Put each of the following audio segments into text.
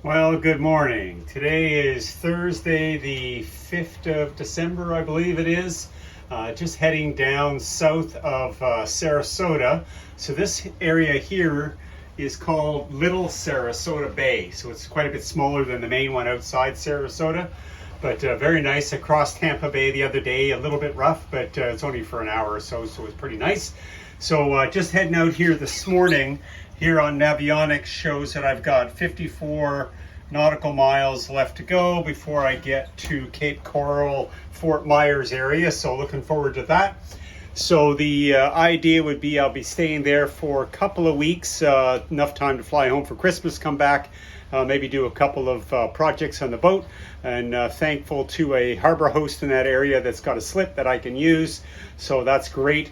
Well, good morning. Today is Thursday, the 5th of December, I believe it is. Just heading down south of Sarasota. So this area here is called Little Sarasota Bay. So it's quite a bit smaller than the main one outside Sarasota. But very nice. I crossed Tampa Bay the other day, a little bit rough, but it's only for an hour or so, so it's pretty nice. So just heading out here this morning. Here on Navionics shows that I've got 54 nautical miles left to go before I get to Cape Coral, Fort Myers area. So looking forward to that. So the idea would be I'll be staying there for a couple of weeks, enough time to fly home for Christmas, come back, maybe do a couple of projects on the boat, and thankful to a harbor host in that area that's got a slip that I can use. So that's great.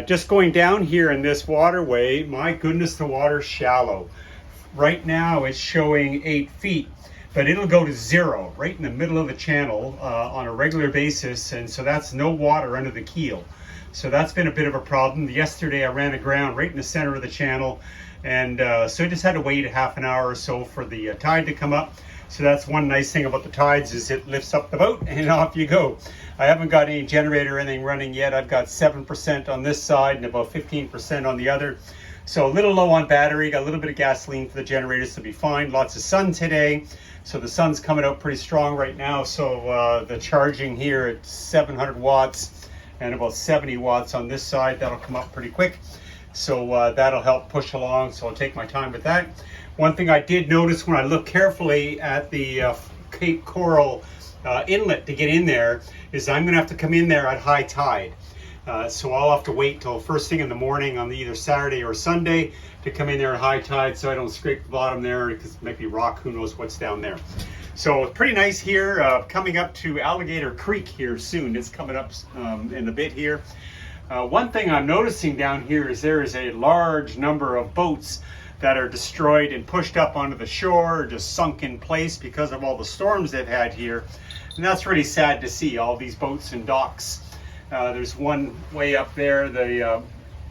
Just going down here in this waterway, my goodness, the water's shallow. Right now it's showing 8 feet, but it'll go to 0 right in the middle of the channel on a regular basis, and so that's no water under the keel. So that's been a bit of a problem. Yesterday I ran aground right in the center of the channel, and so I just had to wait a half an hour or so for the tide to come up. So that's one nice thing about the tides, is it lifts up the boat and off you go. I haven't got any generator or anything running yet. I've got 7% on this side and about 15% on the other. So a little low on battery, got a little bit of gasoline for the generators to be fine. Lots of sun today. So the sun's coming out pretty strong right now. So the charging here at 700 watts and about 70 watts on this side. That'll come up pretty quick. So that'll help push along. So I'll take my time with that. One thing I did notice when I looked carefully at the Cape Coral inlet to get in there is I'm going to have to come in there at high tide. So I'll have to wait till first thing in the morning on either Saturday or Sunday to come in there at high tide, so I don't scrape the bottom there, because it might be rock, who knows what's down there. So pretty nice here, coming up to Alligator Creek here soon. It's coming up in a bit here. One thing I'm noticing down here is there is a large number of boats that are destroyed and pushed up onto the shore, or just sunk in place because of all the storms they've had here. And that's really sad to see, all these boats and docks. There's one way up there, the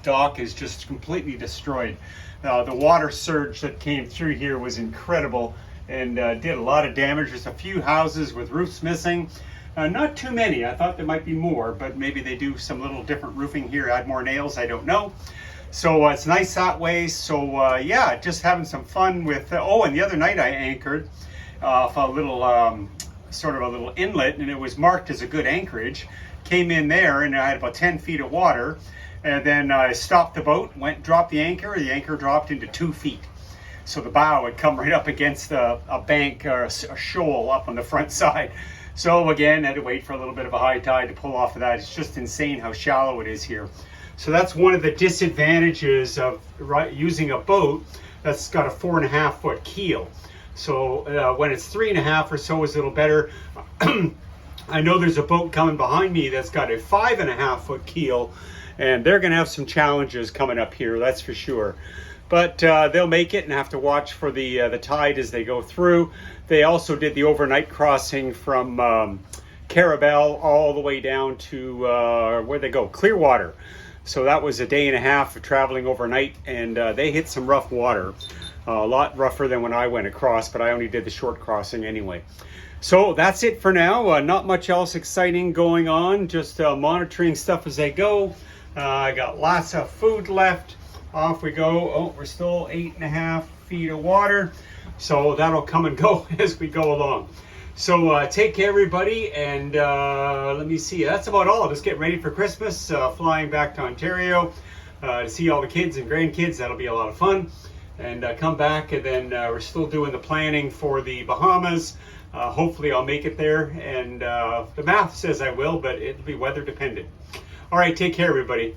dock is just completely destroyed. The water surge that came through here was incredible and did a lot of damage. There's a few houses with roofs missing. Not too many. I thought there might be more, but maybe they do some little different roofing here, add more nails, I don't know. So it's nice that way. So yeah, just having some fun with, oh, and the other night I anchored off a little, sort of a little inlet, and it was marked as a good anchorage. Came in there and I had about 10 feet of water, and then I stopped the boat, dropped the anchor dropped into 2 feet. So the bow had come right up against a bank or a shoal up on the front side. So again, I had to wait for a little bit of a high tide to pull off of that. It's just insane how shallow it is here. So that's one of the disadvantages of using a boat that's got a 4.5 foot keel. So when it's 3.5 or so is a little better. I know there's a boat coming behind me that's got a 5.5 foot keel, and they're going to have some challenges coming up here, that's for sure. But they'll make it and have to watch for the tide as they go through. They also did the overnight crossing from Carabel all the way down to where'd they go? Clearwater. So that was a day and a half of traveling overnight, and they hit some rough water. A lot rougher than when I went across, but I only did the short crossing anyway. So that's it for now. Not much else exciting going on, just monitoring stuff as they go. I got lots of food left. Off we go. Oh, we're still 8.5 feet of water. So that'll come and go as we go along. So take care, everybody, and let me see. That's about all. Just get ready for Christmas, flying back to Ontario to see all the kids and grandkids. That'll be a lot of fun. And come back, and then we're still doing the planning for the Bahamas. Hopefully I'll make it there, and the math says I will, but it'll be weather dependent. All right, take care, everybody.